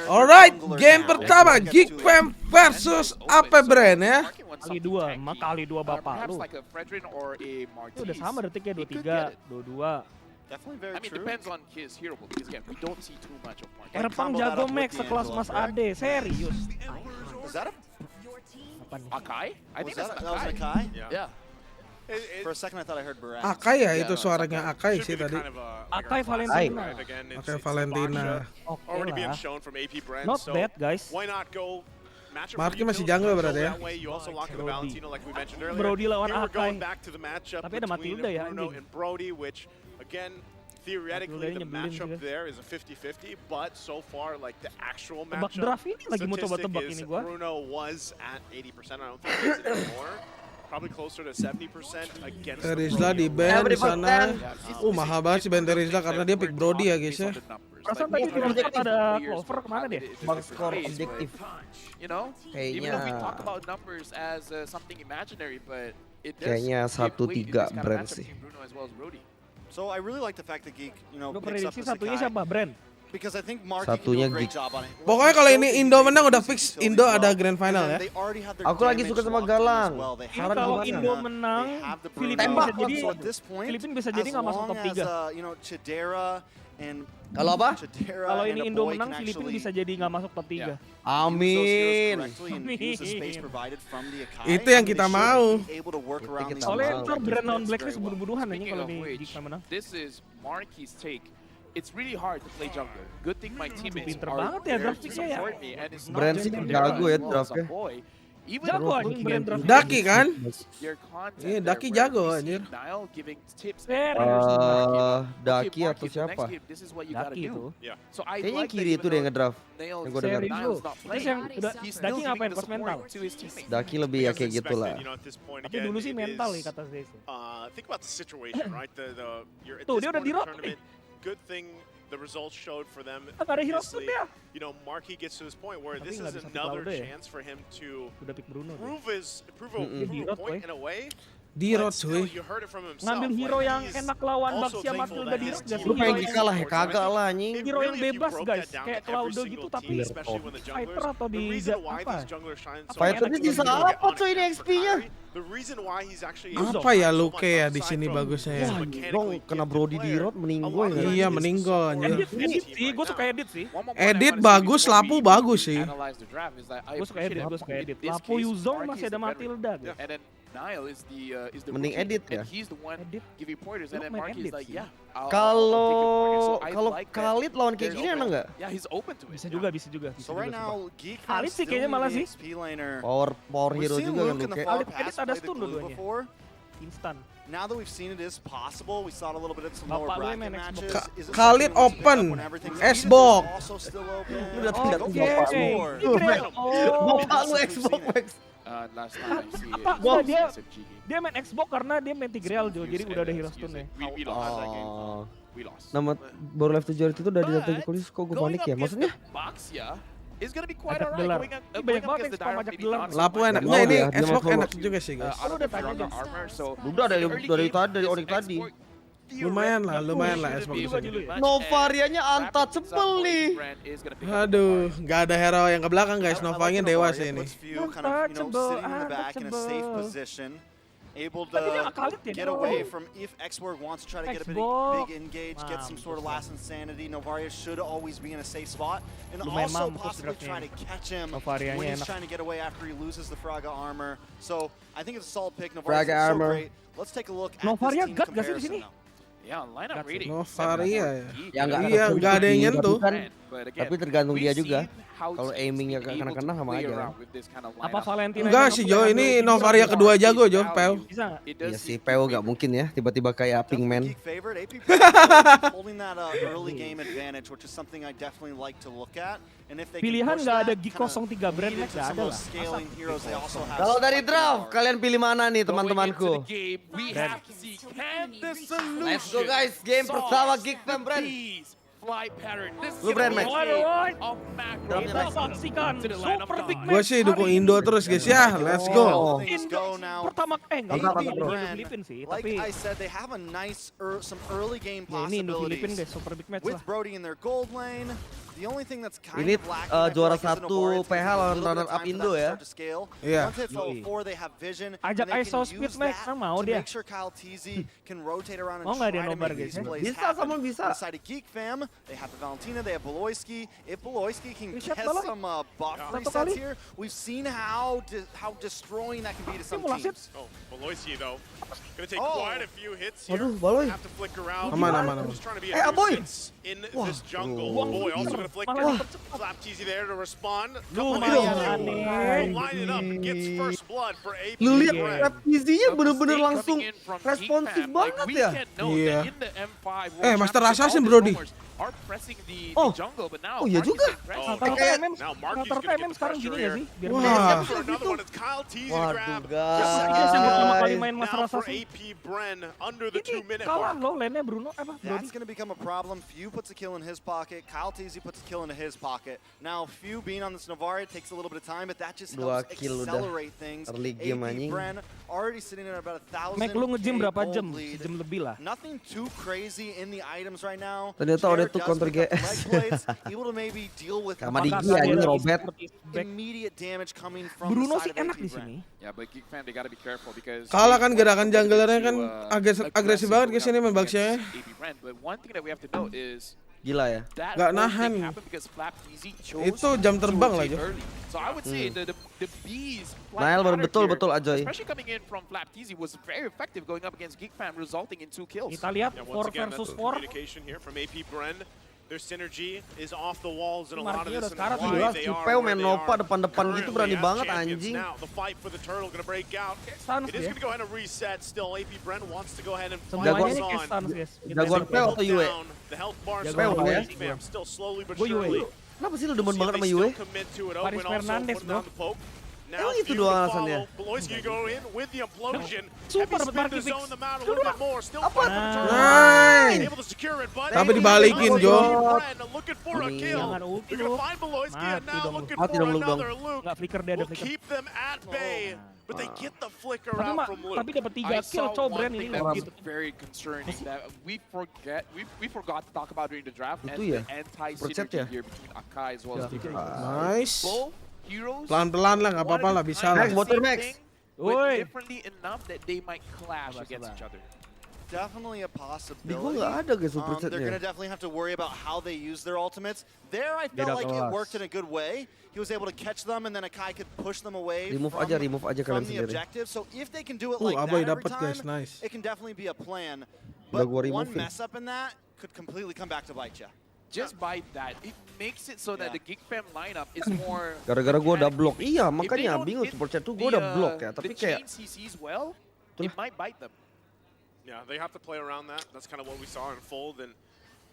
Alright, game pertama Geekfam versus Apbren ya. Kali dua bapak lu. Itu udah sama detiknya 23, 22. Erpang jago max sekelas Mas Ade, serius. Apa nih? Akai? I think that's Akai? Yeah. For a second I thought I heard Barat. Akai ya, itu suaranya Akai sih tadi. Akai Valentina. Akai Valentina. Oke lah. Not bad guys. Marki masih jungle berarti ya. Brody lawan Akai. Tapi ada Matilda ya anjing. Theoretically, the matchup there is a 50-50, but so far, like the actual Tebak matchup draft ini lagi mau coba statistic tebak is ini gua. Bruno was at 80%. I don't think he is anymore. Probably closer to 70% against Terizla di ban di sana. Mahal banget sih ban Terizla karena dia pick Brody ya guys ya. Perasaan tadi di Discord ada Clover kemana deh? Bang skor objektif. Kayaknya 1-3 Brand sih. So I really like the fact that Geek, Lu picks up prediksi the satunya Sakai, siapa? Brand? because I think Marky Satunya can do a great Geek. job on it. Pokoknya kalau ini Indo menang udah fix Indo ada grand final ya. They already have their Aku lagi damage suka sama locked in as Galang. well. They Ini have kalau the Indo Bruno, menang, they have the Filipina Bruno. bisa jadi So at this point, Filipina bisa jadi nggak masuk top 3. Chidera and Kalau apa? Chidera Kalau and ini a Indo boy menang, can Filipina actually bisa jadi nggak masuk top 3. Amin. Itu yang kita mau. Soalnya ntar Brand lawan Blacklist bunuh-bunuhan ini kalau di Geekfam menang. This is Marky's take. It's really hard to play jungle. Good thing my teammates Pinter are banget ya there to draftingnya ya. support me, and it's not Brand just sih them, jago ya as well as draftnya. a boy. Even Jago though anjing Brand draft. Daki kan? your content Iya, there Daki where jago, we see anjir. Niall giving tips. Serius. Daki Okay, atau Marky, the next siapa? game, this is what you gotta Daki do. itu. So I Kayaknya like that kiri even itu deh though ngedraft. Niall Yang gua dengar. Serius. Niall's not Terus playing, yang udah he's Daki still ngapain giving the pas mental? support to his teammates. Daki lebih ya kayak gitulah. Tapi dulu sih mental ya kata Zez. Think about the situation, right? You're at Tuh, this dia udah point di of rock. the tournament. Good thing the results showed for them. Gak ada hero Obviously, stun dia. Marky gets to this point where Tapi this nggak is bisa another Cloud ya. chance for him to Udah pick Bruno tuh. prove a point in a way. Di But road still, cuy. you heard it from himself. Ngambil hero Like, yang he's enak lawan also Baxia thankful Matilda that di his rock gak team sih? Lu pengen plays kalah ya towards kagak him. lah anjing. Hero yang Really, if you bebas, broke guys. that down Kayak to every Claudio single gitu, team, tapi especially when the Viper junglers, atau the di reason why apa? these junglers shine so Apa Fighter enak bisa juga apa tuh ini XP-nya? The reason why he's actually Apa ya Luke ya di sini bagusnya ya. Wah, dong kena Brody di road meninggoy nggak? Iya, meninggal anjir. Edit sih, gue suka edit sih. Edit bagus, Lapu bagus sih. Gue suka edit, Lapo Yuzong masih ada Matilda. Gitu. And then Niall is the Mending rookie, edit ya. and he's the one Edit. giving pointers, Lu and then main Marky is edit like, sih. yeah. Kalau like that Khalid lawan kayak they're gini open. enak nggak? Yeah, he's open to it. Bisa juga, bisa juga. So right now, Geek Khalid sih kayaknya malah sih. Power hero juga kan Luke. Khalid edit ada stun dua-duanya. Instan. Now that we've seen it is possible, we saw it a little bit at some lower Bapak lu bracket main matches. Xbox. Is it Khalid something we should pick open. up when everything's Xbox. also still open? Lu datang-datang Oke, bapak lu. Bapak lu Xbox Max. Last time I see it. Apa? Enggak, dia Except GG. dia main Xbox karena dia main Tigreal Jo, jadi udah ada hero stunnya. We lost that game. Oh. We lost. Nama baru live tujuh itu udah di kulis kok gue panik ya? Maksudnya? Baxia is gonna be quite Pajak alright gelar. going up. Ini banyak banget yang spam pajak gelar. Lapu enak. Mau Nah ini ya, dia Xbox mau enak juga sih guys. Lu udah tanya aja. Udah dari tadi, dari ori tadi. Lumayan lah Xbox juga di dulu sini. ya. Novarianya untouchable nih. Aduh, nggak ada hero yang ke belakang guys. Novanya dewa sih ini. Able Tapi dia to nggak Khalid ya, get dia away mau. from if Xborg wants to try to get a Xborg. big engage, get some sort of Mampus last insanity. Novaria should always be in a safe spot, and Lumayan also mampus possibly draftnya try to catch him Novarianya when he's enak. trying to get away after he loses the Fraga armor. So I think it's a solid pick. Fraga Novaria's so armor. great. Let's take a look at Novaria this team God nggak sih di comparison sini? now. Yeah, lineup That's rating. Novaria ya. Ya nggak Iya, nggak ada yang nyentuh. Tapi tergantung dia juga. Kalau aimingnya kena-kena sama aja. Apa Valentina? Enggak sih Jo, ini Novaria kedua jago Jo, Pel. Bisa nggak? Iya sih, PO gak mungkin ya, tiba-tiba kayak Pinkman. Geek favorite, AP holding that early game advantage, which is something I definitely like to look at. And if they can Pilihan push nggak ada that, Geek kinda 03 brand lead next into nggak some ada of lah. those scaling heroes they also have. Kalau dari draft, kalian pilih mana nih teman-temanku? Let's go guys, game pertama Geekfam Brand. Lu Brand Max. Kita saksikan Super Big Match. Gue sih dukung Indo terus guys ya. Let's go. Things go now. Pertama enggak Mantap, ini mantap, bro. di Filipin sih, Like tapi I said, they have a nice some early game ya ini Indo Filipin possibilities guys, Super Big Match with lah. Brody in their gold lane. The only thing that's kind Ini of lacking, I feel juara like, is an 1 award. It's PH gonna lawan take a little runner bit of up time for Indo that to ya. start to scale. Iya. Once it's level 4, they have vision. Ajak and they ISO can speed, use Max. that Kan mau to dia. make sure Kyle TZ can rotate around and Mau nggak try dia to nobar, make these guys, ya? plays Bisa, happen. sama bisa. On the side of Geekfam, they have the Valentina, they have Beloyski. If Beloyski can Reset get Beloy. some buff Satu resets kali. here, we've seen how destroying that can be to some Simulasi. teams. Oh, Beloyski though, gonna take Oh. quite a few hits here. Waduh, Baloy. Have to flick around. Aman. Just trying to be Eh, a Aboy. nuisance in Wah. this jungle. Wah. Boy also gonna flick. Malah Flap TZ there to respond. Lumayan Couple aneh. hits. Line it up and gets first blood for AP. Lu lihat Iya. rap easy-nya A bener-bener mistake langsung coming in from responsif Geekfam. banget we ya. can't know Iya. that in the M5 World Eh, Master Championship, Assassin, all the Brody. roamers are pressing the Oh. jungle, but now Oh, iya Marky's juga. getting pressed. Oh, Rata-rata kayak- MM, now Marky's rata-rata gonna get MM the sekarang pressure gini here. nggak sih? Biar Wah. bener. For another one, it's Kyle TZ to Waduh grab. Dia yang pertama kali guys. main Master Now for Assassin. Apbren under the Ini 2-minute kalah mark. loh lane-nya Bruno. Brody. That's going to become a problem. Few puts a kill in his pocket. Kyle TZ puts a kill into his pocket. Now, Few being on this Navarre takes a little bit of time, but that just Dua helps kill udah. accelerate things. Early game, anjing. Bren already sitting at about 1,000 Mac, lu nge-gym berapa gold jam? lead. Sejam lebih lah. Nothing too crazy in the items right now. Ternyata udah Jared tuh does counter pick up GS. leg plates, able to maybe deal with Sama the Digi Apakah anjing, dia Robert. seperti back? immediate damage coming from Bruno the sih side of enak AP di Bren. sini. Yeah, but Geekfam, they gotta be careful because Kalah kan they gerakan want junglernya to, kan agresif banget going kesini up main Baxia. against AP Bren. But one thing that we have to note is Gila ya. that Nggak whole nahan. thing happened because Flap TZ chose Itu jam to terbang lah, rotate Jo. early. So I would say the B's Nael baru betul-betul Ajoy. especially coming in from Flap TZ was very effective going up against Geekfam, resulting in 2 kills. Kita lihat Yeah, 4 once again, versus that's 4. communication here from AP Bren. Their synergy is off the walls in a Ini lot of Marquinhos this udah and sekarat why Gila, they si are Peu where main they Nova are depan-depan gitu berani currently as banget champions. anjing. Now the fight for the turtle gonna break out. Stans It is dia. gonna go ahead and reset. Still, AP Bren wants to go ahead and Semuanya focus ini kayak on stans guys. Jagoan Peu atau Yue? down the health bar Jagoan so Peu ya? Geekfam still slowly but Gua Yue. surely. Kenapa sih lu demen See if banget they sama still Yue? commit to it. Paris Owen also Fernandes, putting bro. down the poke. Emang Now itu Few doang to alasannya? follow. Beloyski go in with the implosion. Super Heavy dapat spin marking to fix. zone them out a little bit more. Still Apa? fight for the turtle. Nice. Able to secure it, but Tapi dibalikin, Jo. Bren looking for a Ini. kill. Jangan ulti They're gonna lu. find Beloyski and Mati now dong lu. looking Mati for dong lu, dong. another Luke. Nggak flicker dia ada Will flicker. keep them at bay, but they get the flicker Tapi, out from Luke. tapi dapat 3 I kill saw cow one Bren thing ini that was gitu. very concerning that we forgot to talk about during the draft and Itu ya? the anti-synergy Percet ya? here between Akai as well as Ya. DK. Nice. Both heroes Pelan-pelan lah, nggak apa-apa lah, wanted to bisa try lah. Max, the motor same Max. thing, but Woi. differently enough that they might clash Sabar, against sabar. each other. Definitely a Di gua possibility. nggak ada guys super They're going to setnya. definitely have to worry about how they use their ultimates. There, I Beda felt like it kelas. worked in a good way. He was able to catch them, and then Akai could push them away Remove from, aja kalian from the sendiri. objective. So if they can do it like Aboy that every dapet guys, time, nice. it can definitely be a plan. Udah But gua one remove-in. mess up in that could completely come back to bite you. Just by that, it makes it so that Yeah. the Geekfam lineup is more. Gara-gara gua udah mechanic blok. based. Iya, If they makanya don't bingung hit super chat tuh the, gua udah blok ya, the tapi kayak chain CCs well, Tuh. it might bite them. Yeah, they have to play around that. That's kind of what we saw unfold. And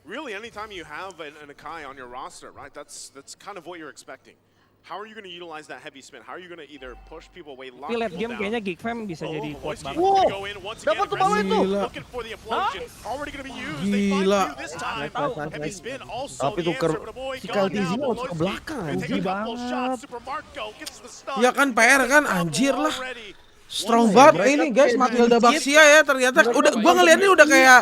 really, anytime you have an Akai on your roster, right, that's kind of what you're expecting. How are you going to utilize that heavy spin? How are you going to either push people away, lock Tapi late people game down? kayaknya Geekfam bisa Oh, jadi kuat Beloyski banget. Wow. to go in once again, Dapat tuh bawah itu. Gila. looking for the implosion. Already going to be used. They Gila. find you this time. Nice, nice, Heavy nice. spin also Tapi the tuker answer, but boy, si gone Kaltizi now. mau ke belakang, Beloyski rugi take a couple banget. shots. Super Marco gets the stun. Ya kan PR kan, Double anjir lah. already. Strong Mereka banget ini guys, kayak Matilda dikit. Baxia ya ternyata. Udah gua ngeliatnya udah kayak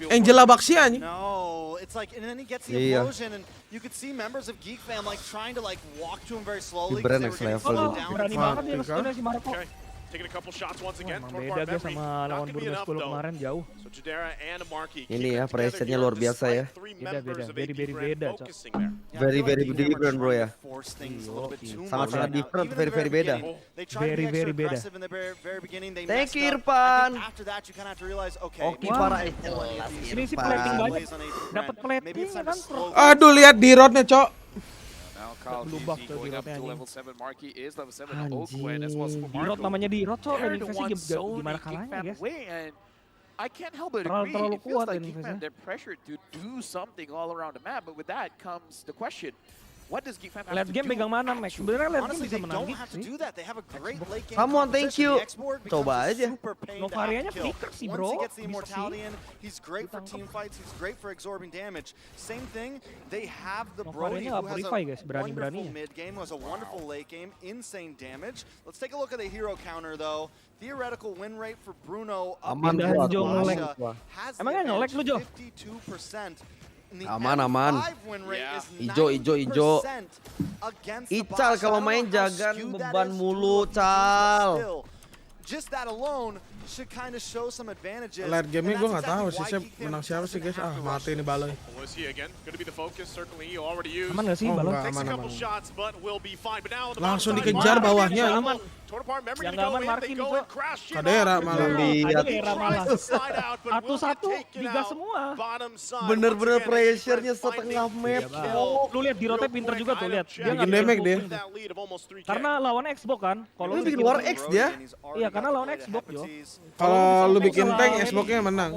Angela Baxia nih. No, it's like, and then he gets the Iya. implosion, and you could see members of Geekfam like trying to like walk to him very slowly. Bren 'Cause they were next getting level slowed nih. down. Berani Mati banget dia kan? nge-stunnya si Marco. Okay, taking a couple shots once again. Emang Toward beda our guys memory. sama Not lawan gonna be Burgos enough 10 though. kemarin jauh. So Jadera and Marky Ini keeping ya, it together presetnya here luar biasa despite ya. three Beda, members beda. of Very, AP very Bren beda, Cok. focusing there. Yeah, I Very, feel like very Geekfam are different, bro, trying ya. to force things a little bit too much Sangat-sangat right now. different, Even in very, the very beda. beginning, They tried to be Very, extra very beda. aggressive in the very beginning. They Thank messed you, up. I Irfan. think after that, you kind of have to realize, okay, Oke, Wah. parah Ini sih plating banyak. plays on AP Bren. Dapat plating Maybe it's time kan, to slow Aduh, lihat di roadnya, Cok. Now Kyle Blue TZ buff tuh going di up roadnya, to anjing. level 7. Marky is level 7. Anjing. Oakwen as well as Super Di road Marco. namanya di road, Cok. They're Dan the investasi ones zoning gimana kalahnya Geekfam guys. away, and I can't help but Terlalu- agree. terlalu It feels kuat like ini Geekfam, investasi. they're pressured to do something all around the map, but with that comes the question. What does Geekfam have Late to game do? pegang mana, Max? Sebenarnya late game Honestly, bisa they menang don't gitu have to sih. do that. They have a great late game Come on, thank composition. you. The export becomes Coba a aja. super pain to have Novarianya to kill. flicker sih, Once bro. he gets the Bisa immortality sih. in, he's great for team fights. He's great for absorbing damage. Same thing, they have the Novarianya Brody who nggak has purify, a guys. wonderful Berani-beraninya. mid game, who has a wonderful late game, insane damage. Let's take a look at the hero counter though. Theoretical win rate for Bruno up Aman against gua, Jo aman nge-lag Masha gua. has the Emangnya nge-lag lu, Jo? advantage, 52%. And the Aman, aman. M5 win rate Yeah. is Ijo. 90% against the Ical box. kalau I don't main know how jagan skewed that beban is mulu, to a Cal. but still, just that alone should kind of show some advantages. Late game-nya And gue that's nggak tahu exactly sih, why Geekfam menang siapa sih guys. doesn't Ah, have to mati rush nih this. balon. Pelosi again, going to be the focus. Certainly, you already used. Aman gak sih Oh, balon? enggak. Takes a Aman, couple aman. shots, but will be fine. But now on the Langsung bottom side, dikejar Mark bawahnya. maybe Aman. Torn apart, memory Yang gonna nggak go aman in, Markin, they go Cok. and crash it Kadera out. malah. Lihat. Ada era malah. Tries to slide out, but will get Satu-satu taken digas out. semua. Bottom side. Bener-bener Once again, pressure-nya Apbren setengah finding map. kill. Lu lihat di rote Real pinter quick, juga tuh item lihat. check. Dia nggak Bikin damage bikin dia. booking tuh. That lead of almost 3K. Karena lawan Xbox kan. Kalau Lu lu bikin bikin luar booking- X dia. Iya, karena lawan Xbox, yo. Kalau lu bikin Kalau tank, lawan- Xbox-nya menang.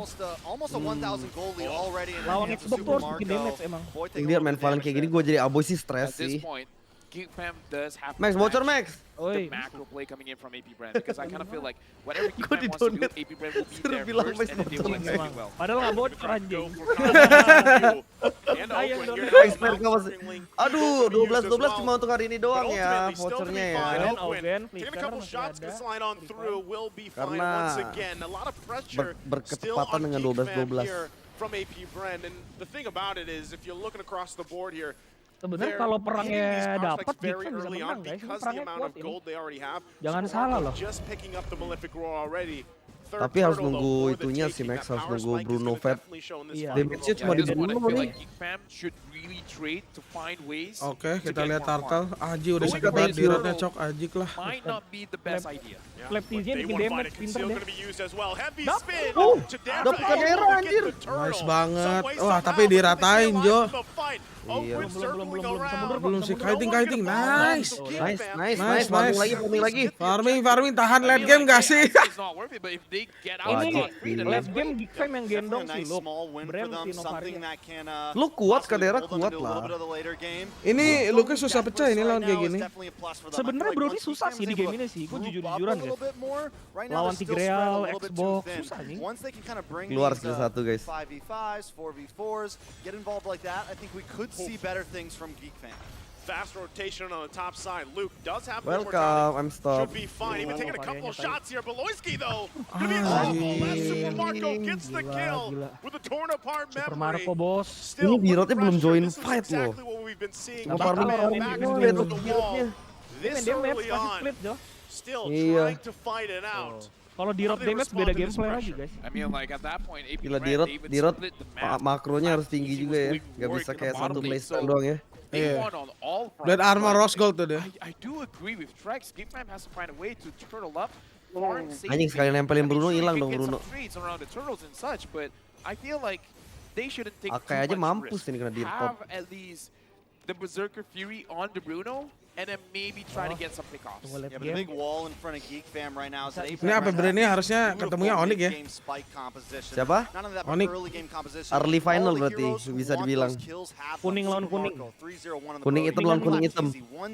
Almost a 1000 goal lead already in the Lawan hands of Xbox tuh harus Super bikin Marco. damage emang. Boy, take a Lihat little main bit Valen damage kayak gini there. gue jadi aboy sih At stres this sih. point, Geekfam does have to Max, bocor match Max. Oi. the macro play coming in from Apbren because I kind of feel like whatever Gua Geekfam wants to do, di-donate. Apbren will be Suruh there bilang first Max and then they will bocor, execute Max. well. Padahal nggak bocor Go anjing. for Kyle. And Sayang Oakland dong. here Max now Mereka masih. circling. Aduh, Used 12-12 as cuma well. untuk hari ini doang But ya ultimately, still gonna vouchernya be ya. fine. Oakland, Oakland, Oakland, taking a Flicker couple masih shots, ada. gonna slide on through, will be fine Karena once again. A lot of pressure still berketepatan on dengan Geekfam 12-12. here from Apbren. And the thing about it is, if you're looking across the board here, Sebenarnya they're kalau hitting these perangnya prospects dapat very Geekfam bisa early menang on guys. Ini because the perangnya amount kuat of ini. gold they already have. Jangan Super salah Marco loh. just picking up the Malefic Roar already. Third Tapi harus turtle, nunggu though, for the itunya taking. sih, Max. That Harus power nunggu spike is Bruno gonna Fed. definitely show in this Iya. fight. Damage-nya Yeah, cuma at di this point, I Bruno feel nih. like Geekfam should really trade to find ways Oke, to kita get lihat more Tartal. farm. Aji udah Going sakit banget for di roadnya turtle cok Ajik lah. might not be the best idea. Yeah, Flap but T-nya they bikin wanna damage, find it. pinter Conceal deh. gonna be used as well. Heavy Dapet. spin Oh, to Dapper. dapet Able Kadera, to get anjir. the turtle. Nice banget. Some way, Wah, somehow, tapi but they diratain, stay Jo. alive in the fight. Iya. Oakland circling around. Belum sih, No one's kiting. gonna Nice. fall. Nice, Geekfam nice, Nice, nice. Farming nice. lagi, farming lagi. Farming, tahan late game gak sih? It's not worth it, but if they get out Wajib, scot-free, then gila. that's Late game great. Geekfam yang gendong Definitely a sih nice lu. small win for Brem them, si something Novaria. that can Lu kuat, possibly Kadera, hold them kuat into a lah. little bit of the later game. Ini Although Lucas susah that pecah ini first lawan right kayak now is gini. definitely a plus for them. I Sebenarnya feel like Brody once susah Geekfam sih is di able game to ini sih. Gue move up jujur-jujuran a little guys. bit more, right now Lawan they're still Tigreal, spread a little bit too Xbox, thin. susah nih. Once they can kind of bring Keluar these skill satu, guys. 5v5s, 4v4s, get involved like that, I think we could see better things from Geekfam. Fast rotation on the top side. Luke does have Welcome, I'm Should stopped. be fine. Even taking a couple of Varianya shots here. Beloyski, though, gonna be exposed. That Super Marco gets the kill Gila. with a torn apart Super memory. Marco bos. Still, Ini Birotnya belum pressure. join This is fight loh. exactly what we've been seeing. Nggak farming, Geekfam farming back dulu, against Birot the Birotnya. wall. Main This damage early masih on, split Jo. still Iya. trying to fight it out. Kalau di road How they damage respond beda to this gameplay lagi pressure. guys. I mean, like at that point, Apbren, Gila, they even di road split the map. makronya harus tinggi He juga was ya. doing Gak work bisa in the kayak bottom satu lane, playstyle so doang ya. They Iya. won on all fronts. Blade armor but rose gold tuh dia. I do agree with Trex. Geekfam has to find a way to turtle up. farm safely. Anjing sekali nempelin I mean, Bruno sure, hilang you dong can get Bruno. some trades around the turtles and such, but I feel like they shouldn't take Akai too aja much mampus risk. ini kena di top. Have at least the Berserker Fury on the Bruno, and then maybe try to get some pickoffs. Tunggu late Yeah, but the game. big wall in front of Geekfam right now is that Ini Apbren ini harusnya ketemunya Onyx ya. Siapa? Onyx. Early final berarti, bisa dibilang. Kuning lawan kuning. Kuning hitam lawan kuning hitam.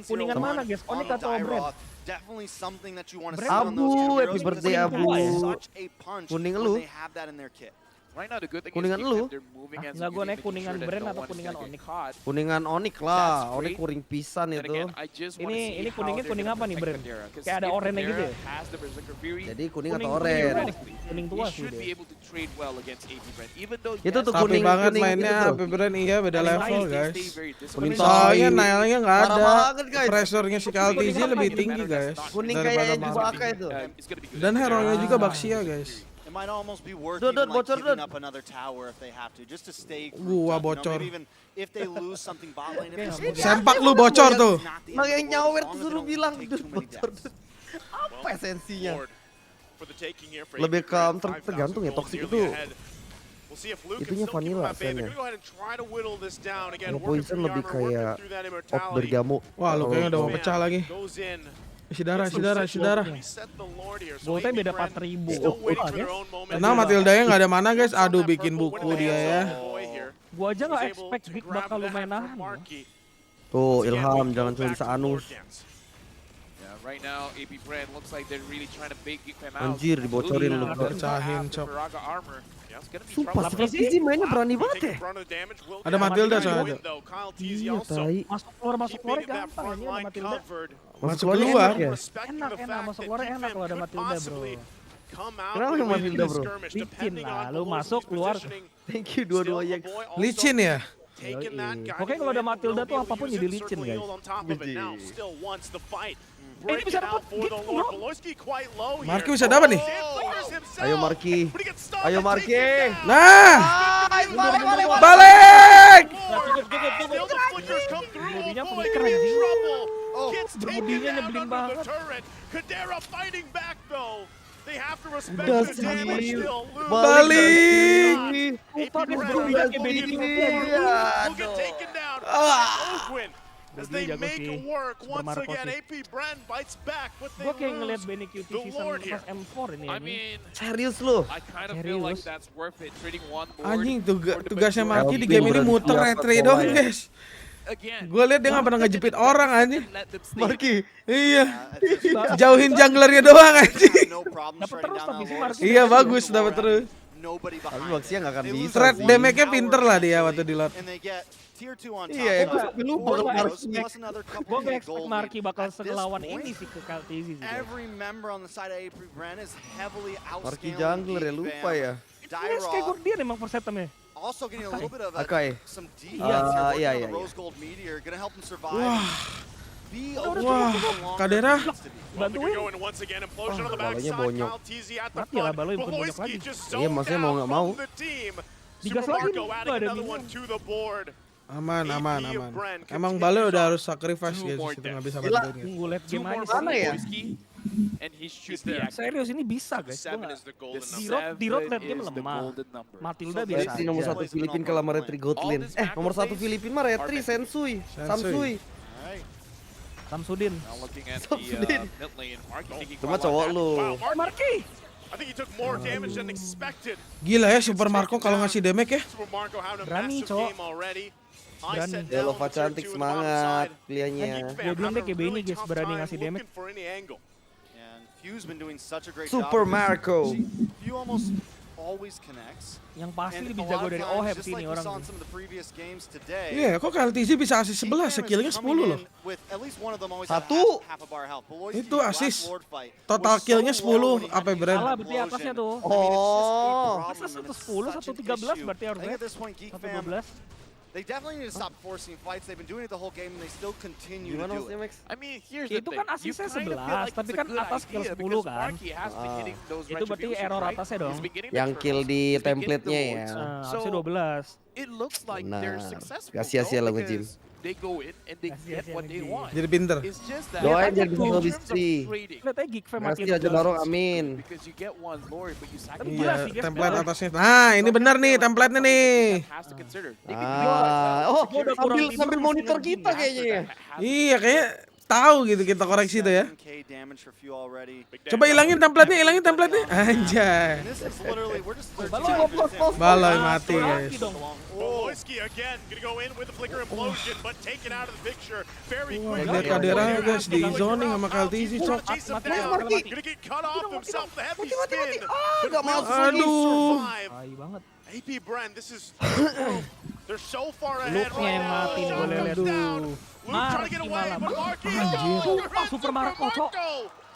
Kuningan mana, guys? Onyx atau Apbren? Definitely something that you want to Abu, see on those two happy heroes because birthday, they Abu. have such a punch Kuning when lu. they have that in their kit. Right now, the good thing Kuningan is lu? Geekfam, they're moving as Nggak, gua unit, naik making kuningan sure that Bren no atau one is kuningan gonna get Onyx? caught. Kuningan Onyx lah, That's Onyx great. kuring pisan And itu. again, I just want to see Ini how kuningnya they're kuning gonna apa nih, protect Bren? Kadera, 'cause Kayak ada if oranye gitu Kadera ya? has the Berserker Fury, Jadi kuning atau Kuning oren? theoretically, Kuning he tua sih should dia. be able to trade well against Apbren, even though Itu tuh Tapi kuning banget kuning mainnya gitu. Apbren iya beda Kuning level tai, guys. Kuning Soalnya tai. nailnya nggak Parah ada. banget, guys. Pressurenya si KLTZ lebih tinggi guys. Kuning daripada kayak Mark. Chewbacca itu. Dan hero-nya juga Baxia guys. It might almost be worth Dud, even Dud, like bocor, giving Dud. up another tower if they have to, just to stay Gua grouped up, you know, bocor. maybe even if they lose something bot lane, if they Oke, still Sempak lu bocor tuh. not the end Nah, of the yang world, nyawer as long tuh as suruh they don't bilang take Dud too many bocor. deaths. Apa esensinya? Lebih Lebih ke tergantung ya, toxic itu itunya vanilla rasanya. Kalau poison lebih kayak op bergamo. Wah lu kayaknya udah mau pecah lagi. Isi darah. Golnya beda 4.000. Nah Matildanya nggak ada mana guys. Aduh bikin buku dia ya. Gua aja nggak expect Geek bakal lumayan nahan. Tuh Ilham jangan cuma bisa anus. Yeah, right now, Apbren looks like they're really trying to bait Geekfam out. Anjir dibocorin lu. Pecahin, Cok. Sumpah si Fizi mainnya berani banget ya. Ada Matilda soalnya. Iya tai. Masuk keluar gampang ini ada Matilda. Masuk keluar. enak ya. Enak masuk keluar enak kalau ada Matilda bro. come out Kenapa with a emang win in Hilda, this bro? skirmish, Licin depending lah, on lu masuk, Velocity's keluar. positioning. Thank you dua-duanya. Still, Boy also Licin ya? taking that, Yoi. guiding Pokoknya kalau ada win, Matilda will tuh be able to apapun use jadi it, licin, circle guys. yield on top of it. Biji. Now, still wants the fight. Ini Break bisa it out dapat for the gitu, Lord. bro. Velocity quite low here. Marki bisa dapat nih. Flickers himself, Ayo, Marki. but he gets stopped Ayo, and Marki. taken down. Nah, Balik. balik. Still the flickers come through. Brodinya Oh boy, flicker they're in anjing. trouble. Oh, Gets taken Brodinya down nyebelin under the banget. turret. Kadera fighting back though. They have to respect Udah the damage sih. still. Lose. Balik. Lupa guys, Brand Brodinya will kayak get Benny taken King. down. Will get taken down. Ogwin, as they Brodinya jago make sih. it work once Marco again. sih. AP Brand bites back, but they Gue kayak ngeliat lose. Benny QT The season Lord here. pas M4 ini. I anjing. mean, Serius lu? I kind of feel like Serius. that's worth it. Trading one board. Anjing for the tugasnya majority. Marki di game ini muter retry dong guys. Again, Gue liat dia nggak pernah ngejepit orang anjing. let them stay. Marki. Iya, it's just- jauhin junglernya doang anjing. no problem Dapat shutting terus down tapi that sih Lord. Marki. Iya bagus dapat terus. Nobody Tapi behind Maxia it. nggak akan They lose bisa Threat sih. damage-nya power pinter lah dia essentially, waktu di lot. and they get tier 2 on top Iya, of itu that. sampai lupa Four kalau heroes Marki. plus another couple Gue of gak expect gold Marki lead. bakal At this ngelawan point, ini sih ke Kaltizi sih. every member on the side of Apbren is heavily Marki outscaling jungler ya, lupa ya. Ini kayak Gordian emang persetemnya. Also getting a little bit of Akai. some defense Iya, here, working iya, on iya, the iya. Rose Gold Meteor, gonna help him survive. Wah. Be Udah, open Wah, for longer Kadera. than it needs to be. Well, they Bantuin. go in once again. Implosion on the balanya backside. bonyok. Kyle TZ at the Mati lah, front. balanya bukan bonyok Bohoyski lagi. just Iya, zoned maksudnya mau out nggak mau. from the team. Digas Super lagi Marco nih, adding nggak ada another one minion. to the board. Aman, aman, AP aman. Brand Emang continues Bale udah on. harus sacrifice Two guys, more itu nggak bisa Gila. bantuin guys. Tunggu liat Two game more aja Mana sih. ya? Boyski, and he should be active. Serius ini bisa guys. Gua 7 nggak- is the golden The number. Di road late seven game is the lemah. golden number. Matilda So biasa Retri nomor aja. 1 Filipin kalah sama Retri Godlin. Nomor 1 Filipin mah Retri, Sensui. Samsui. Alright. Samsudin. Now looking at the Samsudin. mid lane, Marky taking Cuma quite a lot cowok of lu. Wow, Marky. Marki. I think he took more damage than expected. Gila ya Super Marco kalau ngasih damage ya. Super Marco having a Berani, massive cowok. game already. High Berani. set Ya down, Lova tier cantik 2 in the bottom semangat side. pilihannya. And Geekfam Dia bilang having dia kayak a really Benny, guys, tough berani time ngasih damage. looking for any angle. And Few's been doing such a great Super job. Marco. Few almost always connects. Yang pasti And lebih a jago lot of dari times, Oheb just sih like ini we orang. saw in some of the previous games today, Iya, kok KLTZ bisa asis 11, Geekfam skillnya is 10 loh. coming in with at least one of them always have Satu. half a bar health. Beloyski, Itu last assist. Lord fight, Total was so killnya low 10, when he had apa to Bren? Salah use berarti atasnya tuh. I mean, it's just a Oh. problem Masa and satu it's 10, such satu an 13 issue. berarti I think harusnya. at this point, Satu Geekfam, 12. they definitely need to stop forcing fights. They've been doing it the whole game and they still continue Gimana to do maksudnya it. Max? I mean, here's Ya, the itu thing. kan asisnya You kind of 11, feel like tapi it's a kan good atas skill idea 10 because kan. Marky has been hitting those Itu berarti retributions, error right? atasnya He's dong. been getting the Yang turtles, kill di he's been getting the template-nya wards. ya. Harusnya So, 12. it looks like they're Benar. successful, Gak sia-sia bro, lah nge-gym. because they go in and they Sia-sia get what they nge-gym. want. Jadi pinter. It's just that Doain Lihat jadi aja bisa tuh. lebih in terms of sih. trading, Lihat aja Geekfam Masih makin aja dorong amin. because you get one lord, but you Tapi sacrifice gila Iya, sih, guys, template bener. atasnya. Nah, ini benar nih template-nya nih. has to consider. They can Oh, Gua udah kurang tidur, sambil mesti monitor nge-gym kita ya. kayaknya ya. Iya, kayak tahu gitu kita koreksi itu ya. 7K damage for Few already. Coba ilangin template-nya, ilangin template-nya. Anjay. And this is literally, we're just 13 Baloi, minutes in. Baloi mati guys. Lagi dong. Beloyski again gonna go in with a flicker implosion, but taken out of the picture very quickly. Lihat Kadera guys di zoning sama KLTZ cok. Chase him Mati, down. mati. Gonna get cut off himself. The heavy Mati. spin. Ah, nggak But will masuk. he Aduh. survive? Tai banget. AP Brand, this is they're so far ahead Luke-nya right yang now. mati nih, Shot boleh comes lihat. down. Luke trying to get Marky away, malah. but Marky Anjir. Super Marco, cok.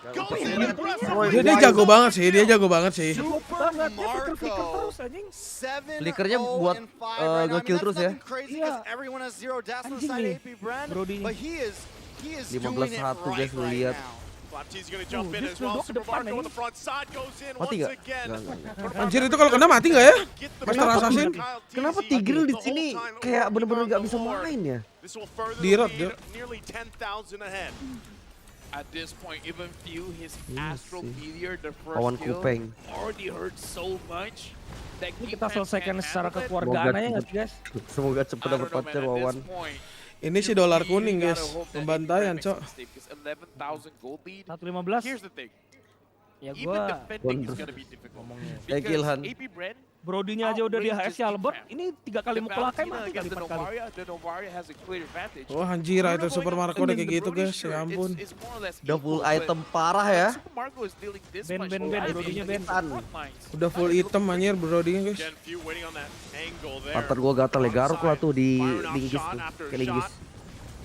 goes in aggressive. Dia jago banget sih, dia jago banget sih. Banget, dia Marco. flicker terus anjing. 7-0 Flickernya buat, and 5 right now. I mean, nge-kill that's terus ya. nothing crazy Iya. 'cause everyone has zero deaths on the Anjing side nih, of AP Brand, Brody. but he is doing it 15-1 guys, lu right lihat. now. Flaptee's gonna jump in dia as well. duduk ke Super depan Marco ini. on the front side goes in Mati once nggak? again. Nggak. Anjir itu kalau kena mati nggak ya? Get the Master ball. Assassin? Kenapa Tigreal di sini kayak bener-bener gak bisa main ya? This will further Di the road, lead, dia. nearly 10,000 ahead. At this point, even Few, his Iya Astral sih. Meteor, the Pawan first kill, kupeng. already hurt so much that Ini kita Geekfam selesaikan can't secara handle it. kekeluargaan aja nggak sih guys? Semoga cepet I dapat don't know, pacar man. At Wawan. this point, Ini sih you dolar really kuning gotta guys, hope that pembantaian Geekfam cok. makes a mistake, because 11,000 gold lead. 115. Here's the thing, Ya even gua defending is Wonder. gonna be difficult. ngomongnya. Because Gilhan. AP Brand, Brodinya aja udah di HS ya Albert. Ini 3 kali the mukul akai Valentina mati kali against the 4 kali. Novaria, the Novaria has a clear advantage. Wah anjir itu Super Marco udah kayak gitu guys, ya ampun. Udah full item parah ya. Super Marco is dealing this Ben, much Ben, Ben, damage Brodinya Ben. against the front lines. Udah full item anjir Brodinya guys. Again, Few waiting on that angle there. Partner gua gatal ya, garuk lah tuh di Firing off linggis shot tuh. after Kayak linggis. shot.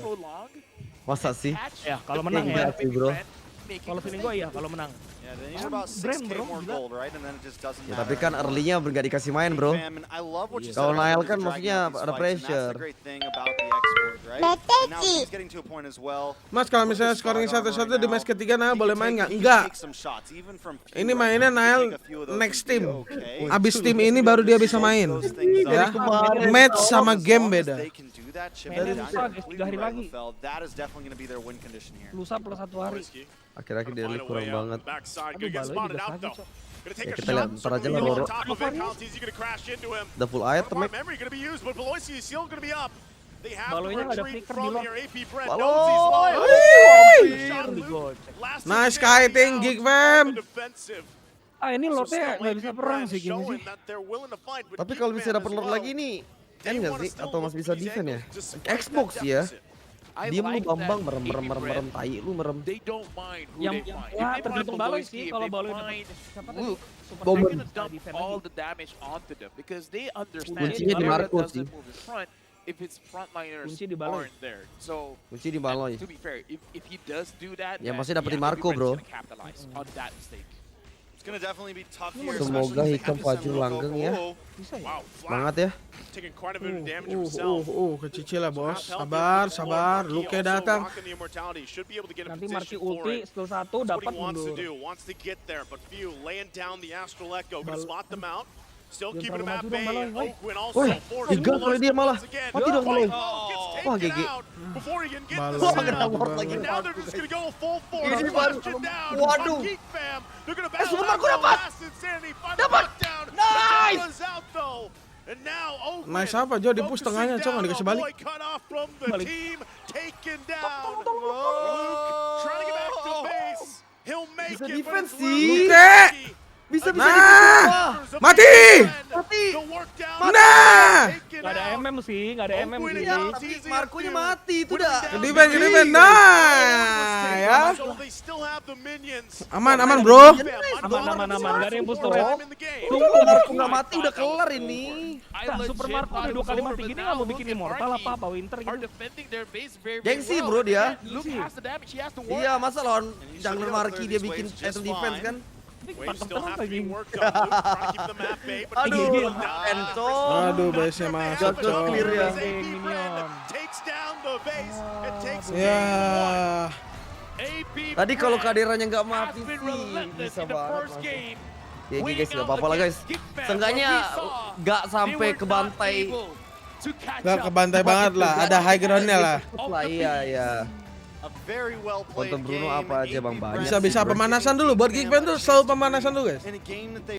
prolong. Masa sih? Ya, kalau menang Enggak ya. sih, bro. Kalau feeling gue iya, kalau menang. Yeah, they need about Apbren, 6K bro, more gila. gold, right? And then it just doesn't Ya, matter. tapi kan early-nya nggak dikasih main, bro. Geekfam, and I love what you said Kalau about Nile them as kan dragging maksudnya out these ada fights, and that's pressure. the great thing about the export, right? And now he's getting to a point as well. Mas kalau misalnya scoring 1-1 di match ketiga Nael boleh main nggak? Enggak. Ini mainnya Nael next team. Abis tim ini baru dia bisa main. Ya. Match sama game beda. Mainnya lusa guys, 3 hari lagi. Lusa plus 1 hari. Akhir-akhir dia kurang banget. Aduh, Baloy digas lagi, Cok. Ya kita lihat ntar aja lah Roro. Udah full air temek. Baloynya nggak ada flicker di lock. Baloy. Nice kiting Geekfam. Ini lotnya nggak bisa perang sih gini sih. Tapi kalau bisa dapat lord lagi nih, nggak sih? Atau masih bisa defend ya? Xbox ya. Diem lu Bambang merem tai lu merem. Yang ya tergantung Baloy sih, kalau Baloy siapa tadi? Bomber. Kuncinya di Marco sih. If it's frontliners Kunci di Baloy. aren't there. So Kunci di Baloy. to be fair, if he does do that, Ya then masih dapetin yeah, Marco, Apbren's bro. gonna capitalize on that mistake. It's gonna definitely be tough here. Semoga Hikam Fajul langgeng ya. Bisa ya? Wow, Semangat ya. taking quite a bit of damage himself. Kecicil lah bos. Sabar. Luke datang. Nanti Marci ulti skill 1 dapat mundur. Wants to get there, but Few laying down the Astral Echo, gonna spot them out. Still Jangan keeping them at terlalu bay. maju dong, Baloy. Oakwin Woi, also forced digas oleh dia malah. Mati dong Baloy. Wah, GG. Before he can get Baloy. the Wah, kena snap. ward lagi. And now they're just gonna go full force. Ini baru. Flash it down Waduh. on Geekfam. They're gonna Super battle Marco out dapat. the last insanity. Find Dapat. the down. Nice. The was out though. And now Oakwin Nice apa Jo di push tengahnya Cok nggak dikasih balik. cut off from the Balik. team. Taken down. Luke trying to get back to base. He'll make Bisa it. defense but it's sih. Luke. Bisa Nah. defense semua. Mati! Mati. Nah! Nggak ada MM sih, nggak ada MM sih. Ya, tapi Marco-nya mati itu dah. Ke defense. Nah, ya. Aman bro. Aman, nggak ada yang push turret. Tunggu Marco nggak mati udah kelar ini. Super Marco udah 2 kali mati gini nggak mau bikin immortal apa Winter Are gitu. defending their base very, very Gengsi well. bro dia. Luke has the damage, he has to work. Iya, masa lawan jungler Marki dia bikin item defense kan? Aduh, Enzo. Aduh, base-nya masuk Gak Cok. clear ya. Ya. Tadi kalau kaderannya nggak mati sih bisa banget. Ya guys, nggak apa-apa lah guys. Seenggaknya nggak sampai ke bantai. Gak kebantai banget lah. Ada high ground-nya lah. Lah iya. A very well played Konten Bruno game, apa aja Bang banyak. Bisa pemanasan dulu buat Geekfam tuh selalu pemanasan dulu guys. in a game that they